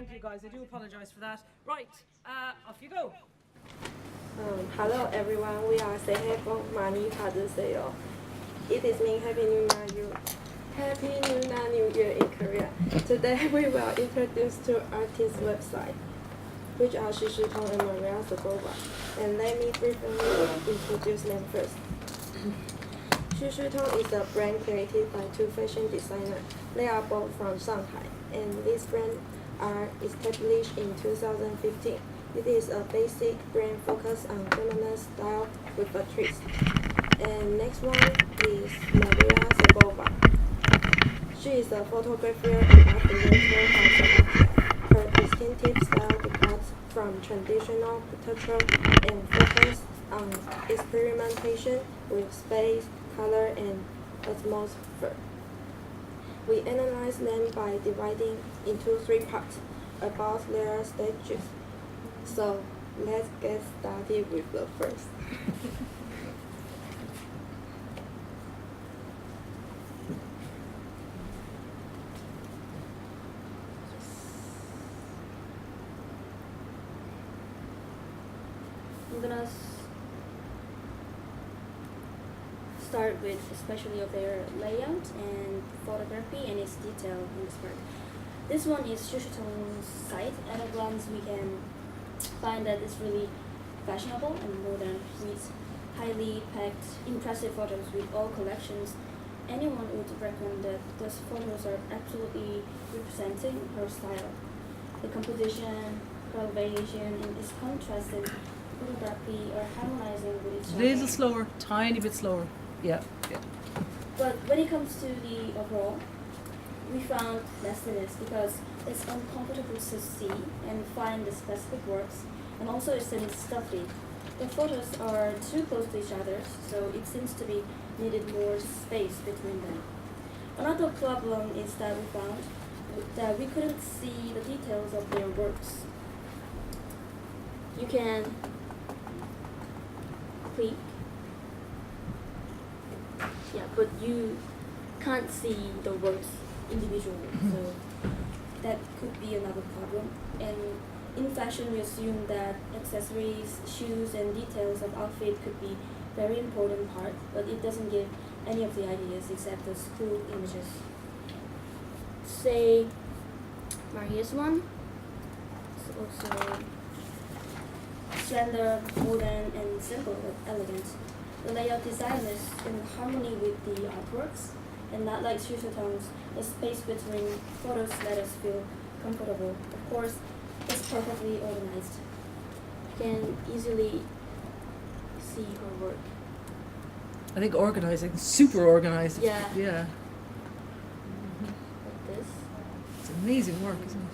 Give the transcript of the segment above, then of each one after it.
Thank you, guys. I do apologise for that. Right, off you go. Hello everyone, we are Saehae from mahni seyo. It is mean Happy New Year. Happy New Year in Korea. Today we will introduce two artists' website, which are Tong and Maria Sabova. And let me briefly introduce them first. Tong is a brand created by two fashion designers. They are both from Shanghai, and this brand are established in 2015. It is a basic brand focused on feminine style with a twist. And next one is Maria Sabova. She is a photographer and influencer from Saehae. Her distinctive style departs from traditional portraiture and focuses on experimentation with space, color, and atmosphere. We analyze them by dividing into three parts about their stages. So let's get started with the first. I'm gonna start with especially of their layout and photography and its detail in this part. This one is Tong's site. At a glance, we can find that it's really fashionable and modern with highly packed, impressive photos with all collections. Anyone would recommend that those photos are absolutely representing her style. The composition, her elevation, and its contrast in photography are harmonizing with each other. Little slower, tiny bit slower. Yeah. But when it comes to the overall, we found less than this because it's uncomfortable to see and find the specific works, and also it seems stuffy. The photos are too close to each other, so it seems to be needed more space between them. Another problem is that we found that we couldn't see the details of their works. You can click, yeah, but you can't see the works individually, so that could be another problem. And in fashion, we assume that accessories, shoes, and details of outfit could be very important part, but it doesn't give any of the ideas except the school images. Say, Maria's one is also slender, modern, and simple but elegant. The layout design is in harmony with the artworks, and not like Tong's, the space between photos let us feel comfortable. Of course, it's perfectly organized. You can easily see her work. I think organizing, super organized. Yeah. Yeah. Like this. It's amazing work, isn't it?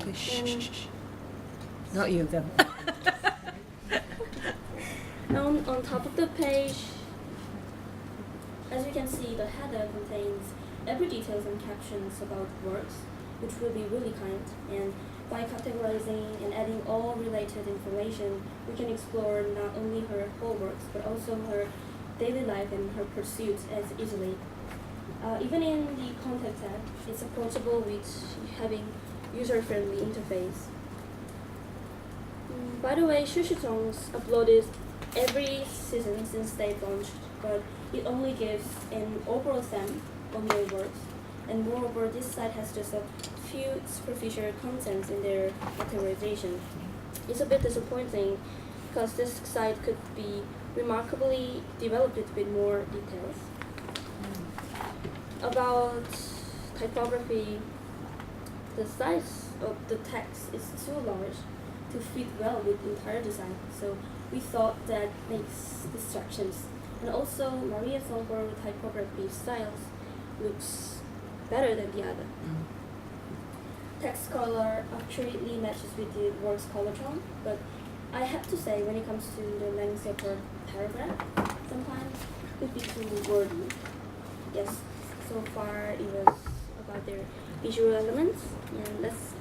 Okay, shh. Not you, then. On top of the page, as you can see, the header contains every details and captions about works, which will be really kind. And by categorizing and adding all related information, we can explore not only her whole works, but also her daily life and her pursuits as easily. Even in the contact tab, it's approachable with having user-friendly interface. By the way, Tong's uploaded every season since they launched, but it only gives an overall stamp on their works. And moreover, this site has just a few superficial contents in their categorization. It's a bit disappointing because this site could be remarkably developed with more details. About typography, the size of the text is too large to fit well with the entire design, so we thought that makes distractions. And also, Maria's overall typography styles looks better than the other. Text color accurately matches with the work's color tone, but I have to say, when it comes to the length of her paragraph, sometimes it could be too wordy. Yes, so far it was about their visual elements, and let's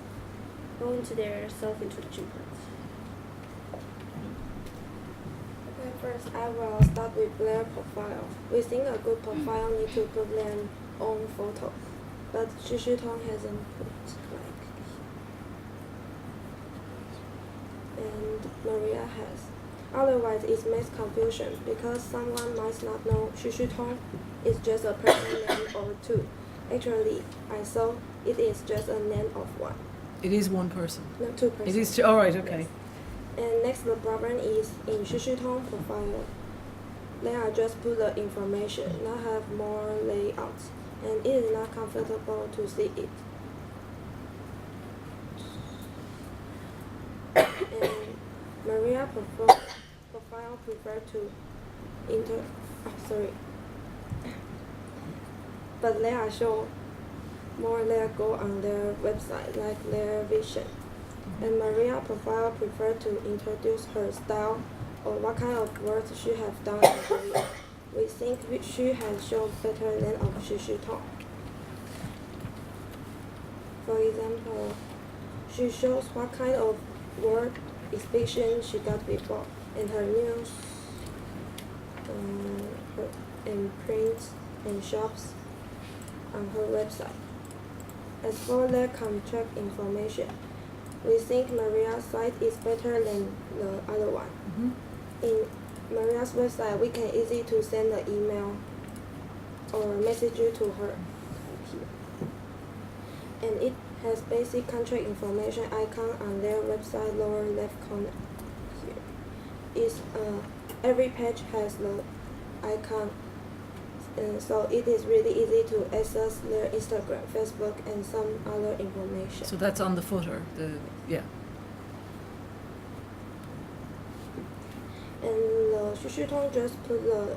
go into their self-introduction part. Okay, first I will start with their profile. We think a good profile needs to put them own photo. but Tong hasn't put like, and Maria has. Otherwise, it makes confusion because someone might not know Tong is just a person name or two. Actually, I saw it is just a name of one. It is one person. No, two persons. It is two. All right. Okay. Yes. And next, the problem is in Tong profile. They are just put the information, not have more layouts, and it is not comfortable to see it. And Maria profile prefer to but they are show more their goal on their website, like their vision. And Maria profile prefer to introduce her style or what kind of work she has done in career. We think she has shown better than of Tong. For example, she shows what kind of work experience she got before and her news and print and shops on her website. As for their contract information, we think Maria's site is better than the other one. Mm-hmm. In Maria's website, we can easily to send an email or message to her here. And it has basic contract information icon on their website lower left corner here. Every page has the icon, and so it is really easy to access their Instagram, Facebook, and some other information. So that's on the footer. Yeah. And the Tong just put the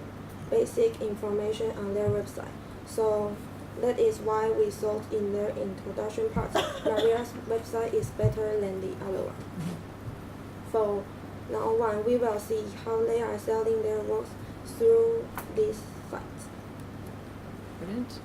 basic information on their website. So that is why we thought in their introduction part, Maria's website is better than the other one. Mm-hmm. For now on, we will see how they are selling their works through this site. Brilliant.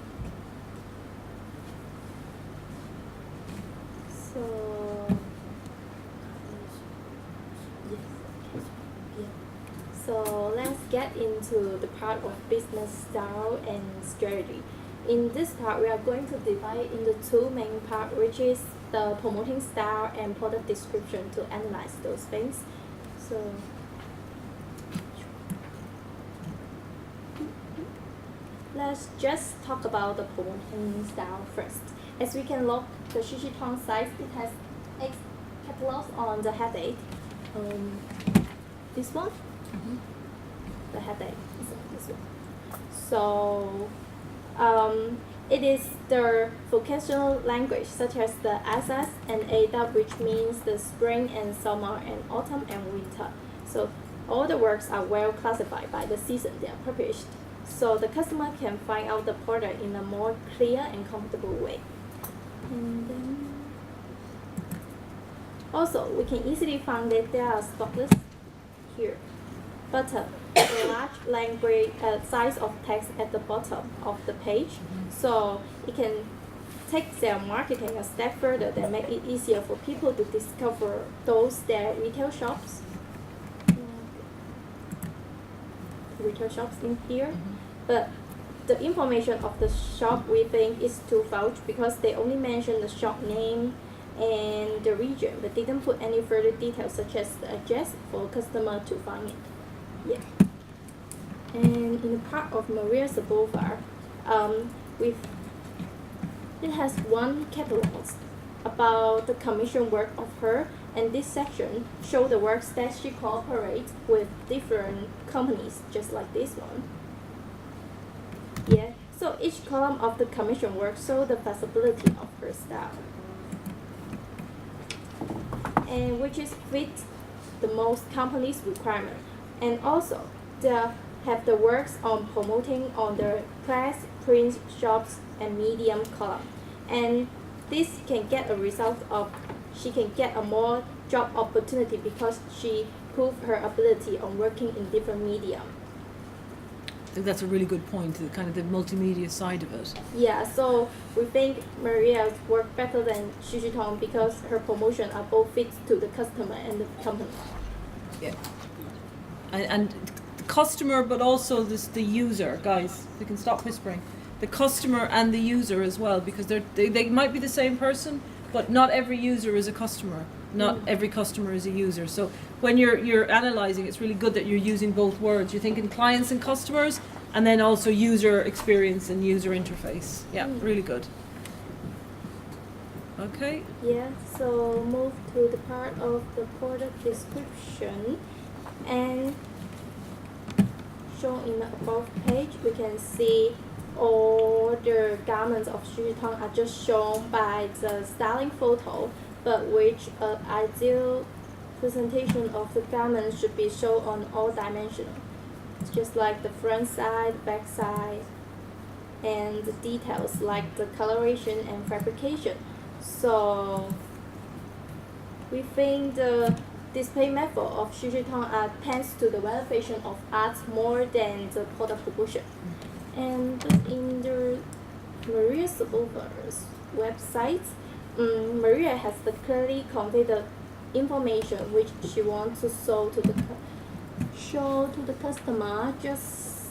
So let's get into the part of business style and strategy. In this part, we are going to divide into two main parts, which is the promoting style and product description to analyze those things. So let's just talk about the promoting style first. As we can look, the Tong site, it has X catalogs on the headache. This one? Mm-hmm. The headache is this one. So it is the vocational language such as the SS and AW, which means the spring and summer and autumn and winter. So all the works are well classified by the season they are published, so the customer can find out the product in a more clear and comfortable way. And then also we can easily find that there are stock lists here. Bottom, a large language size of text at the bottom of the page, so it can take their marketing a step further and make it easier for people to discover those their retail shops. Retail shops in here, but the information of the shop we think is too vague because they only mention the shop name and the region, but didn't put any further details such as the address for customer to find it. Yeah. And in the part of Maria Sabova, it has one catalog about the commission work of her, and this section shows the works that she cooperates with different companies, just like this one. Yeah. So each column of the commission work shows the feasibility of her style, and which is fit the most companies' requirement. And also, they have the works on promoting on the press, print, shops, and medium column. And this can get a result of she can get a more job opportunity because she proved her ability on working in different medium. I think that's a really good point, the kind of the multimedia side of it. Yeah, so we think Maria's work better than Tong because her promotion are both fit to the customer and the company. Yeah. And the customer, but also the user, guys. We can stop whispering. the customer and the user as well, because they might be the same person, but not every user is a customer. Not every customer is a user. So when you're analysing, it's really good that you're using both words. You're thinking clients and customers, and then also user experience and user interface. Yeah, really good. Okay. Yeah, so move to the part of the product description, and shown in the above page, we can see all the garments of Shujitong are just shown by the styling photo, but which ideal presentation of the garment should be shown on all dimensions. It's just like the front side, back side, and the details like the coloration and fabrication. So we think the display method of Shujitong tends to the elevation of art more than the product promotion. And in the Maria Sepulveda's website, Maria has clearly conveyed the information which she wants to show to the customer, just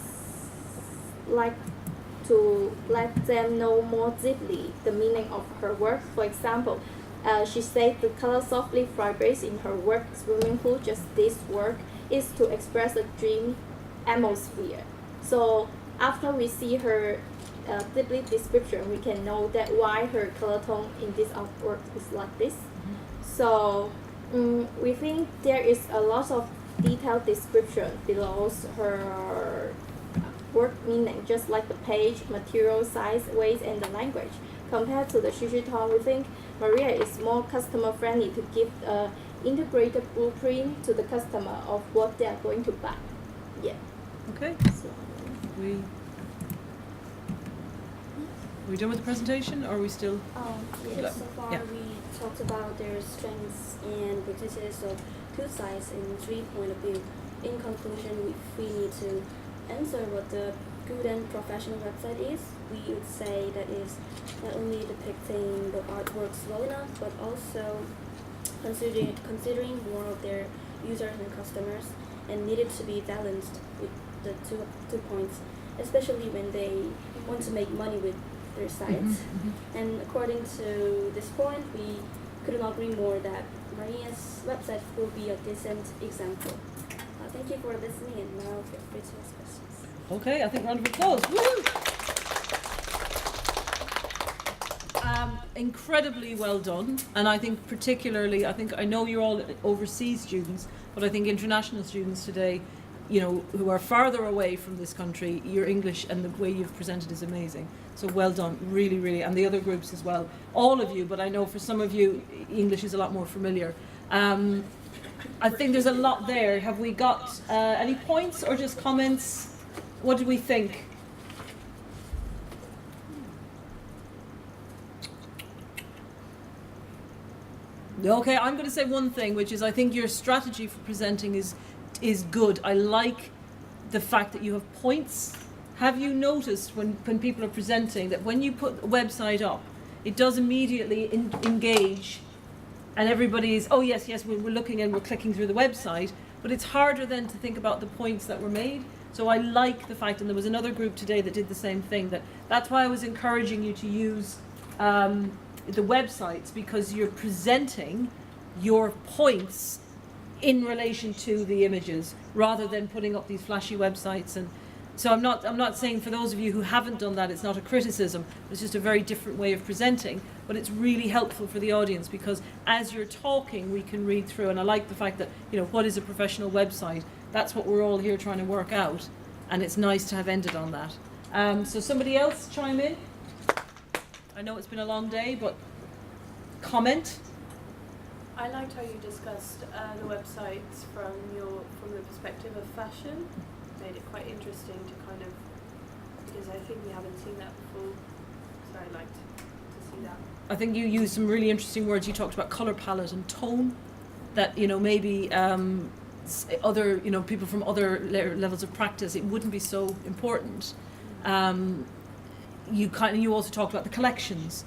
like to let them know more deeply the meaning of her work. For example, she said the color softly vibrates in her work swimming pool. Just this work is to express a dream atmosphere. So after we see her deeply description, we can know that why her color tone in this artwork is like this. So we think there is a lot of detailed description below her work meaning, just like the page, material, size, weight, and the language. Compared to the Shujitong, we think Maria is more customer friendly to give an integrated blueprint to the customer of what they are going to buy. Yeah. Okay. So, we done with the presentation, or are we still? Yes, so far Yeah. we talked about their strengths and weaknesses of two sides in 3 point of view. In conclusion, we need to answer what the good and professional website is. We would say that is not only depicting the artworks well enough, but also considering more of their users and customers, and needed to be balanced with the two points, especially when they want to make money with their sites. And according to this point, we could not agree more that Maria's website will be a decent example. Thank you for listening, and now feel free to ask questions. Okay, I think round of applause. Woo! Incredibly well done, and I think particularly, I know you're all overseas students, but I think international students today, you know, who are farther away from this country, your English and the way you've presented is amazing. So well done, really, really, and the other groups as well. All of you, but I know for some of you, English is a lot more familiar. I think there's a lot there. Have we got any points or just comments? What do we think? Okay, I'm going to say one thing, which is I think your strategy for presenting is good. I like the fact that you have points. Have you noticed when people are presenting that when you put a website up, it does immediately engage, and everybody's, oh yes, we're looking and we're clicking through the website, but it's harder then to think about the points that were made. So I like the fact, and there was another group today that did the same thing, that's why I was encouraging you to use the websites, because you're presenting your points in relation to the images rather than putting up these flashy websites. And so I'm not saying, for those of you who haven't done that, it's not a criticism, it's just a very different way of presenting, but it's really helpful for the audience, because as you're talking we can read through. And I like the fact that, you know, what is a professional website? That's what we're all here trying to work out, and it's nice to have ended on that. So somebody else chime in. I know it's been a long day, but comment. I liked how you discussed the websites from the perspective of fashion. Made it quite interesting to kind of, because I think we haven't seen that before, so I liked to see that. I think you used some really interesting words. You talked about colour palette and tone, that, you know, maybe other, you know, people from other levels of practice, it wouldn't be so important. You also talked about the collections,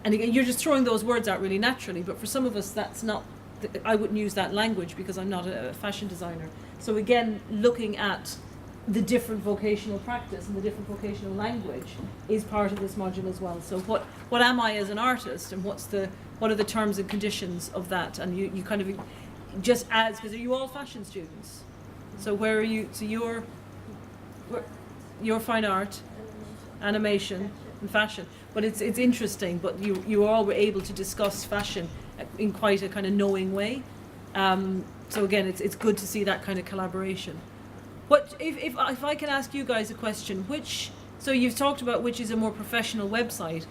and again, you're just throwing those words out really naturally, but for some of us that's not, I wouldn't use that language because I'm not a fashion designer. So again, looking at the different vocational practice and the different vocational language is part of this module as well. So what am I as an artist, and what are the terms and conditions of that? And you kind of just adds, because are you all fashion students? So where are you? So you're fine art, animation, and fashion. But it's interesting. But you all were able to discuss fashion in quite a kind of knowing way. So again, it's good to see that kind of collaboration. What if I can ask you guys a question? So you've talked about which is a more professional website.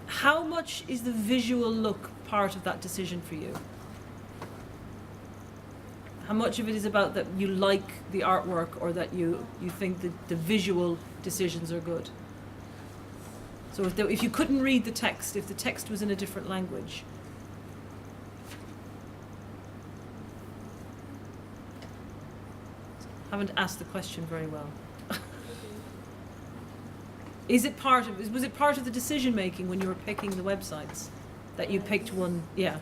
How much is the visual look part of that decision for you? How much of it is about that you like the artwork, or that you think that the visual decisions are good? So if you couldn't read the text, if the text was in a different language. Haven't asked the question very well. Was it part of the decision making when you were picking the websites that you picked one? Yeah.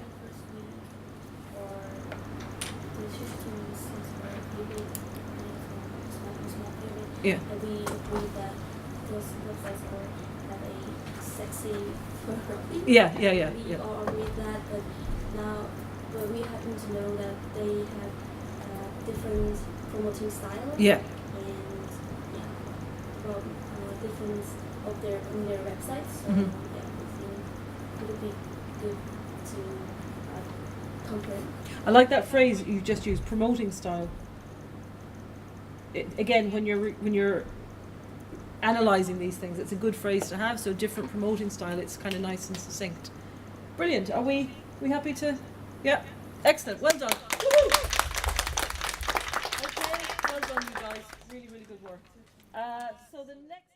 Yeah. And we agree that those websites have a sexy photography. Yeah. We all agree with that, but we happen to know that they have different promoting style. Yeah. And from difference of their websites. So Mm-hmm. we think it would be good to compare. I like that phrase you just used, promoting style. Again, when you're analysing these things, it's a good phrase to have. So different promoting style, it's kind of nice and succinct. Brilliant. Are we happy to? Yeah. Excellent. Well done. Woo-hoo! Okay. Well done, you guys. Really, really good work. So the next.